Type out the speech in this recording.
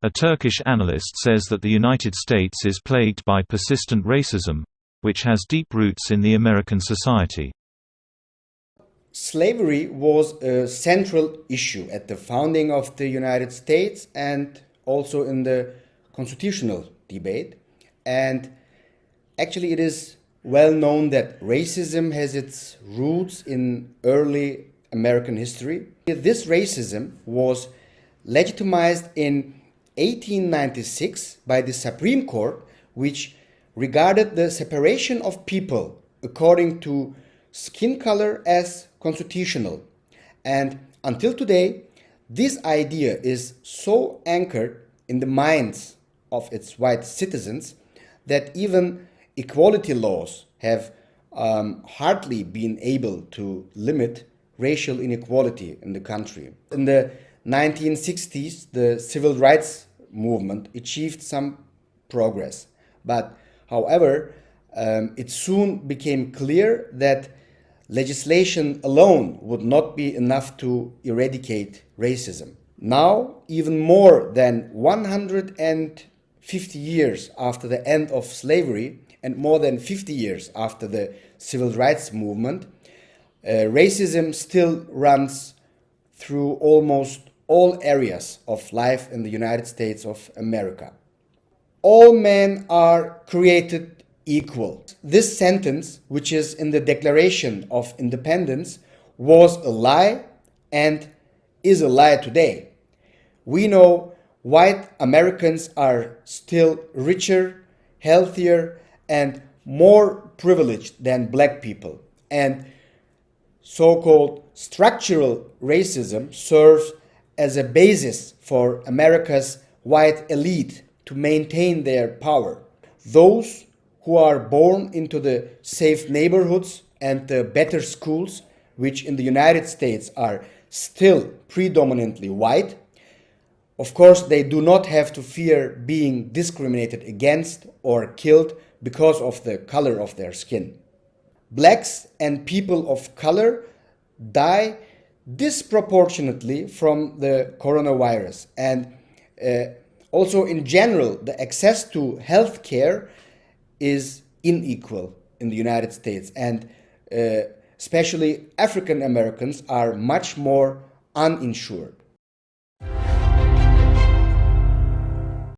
A Turkish analyst says that the United States is plagued by persistent racism, which has deep roots in the American society. Slavery was a central issue at the founding of the United States and also in the constitutional debate. And actually it is well known that racism has its roots in early American history. This racism was legitimized in 1896 by the Supreme Court, which regarded the separation of people according to skin color as constitutional. And until today, this idea is so anchored in the minds of its white citizens that even equality laws have hardly been able to limit racial inequality in the country. In the 1960s, the civil rights movement achieved some progress, but however, it soon became clear that legislation alone would not be enough to eradicate racism. Now, even more than 150 years after the end of slavery and more than 50 years after the civil rights movement, racism still runs through almost all areas of life in the United States of America. All men are created equal. This sentence, which is in the Declaration of Independence, was a lie and is a lie today. We know white Americans are still richer, healthier, and more privileged than black people. And so-called structural racism serves as a basis for America's white elite to maintain their power. Those who are born into the safe neighborhoods and the better schools, which in the United States are still predominantly white, of course, they do not have to fear being discriminated against or killed because of the color of their skin. Blacks and people of color die disproportionately from the coronavirus, and also in general the access to health care is unequal in the United States, and especially African Americans are much more uninsured.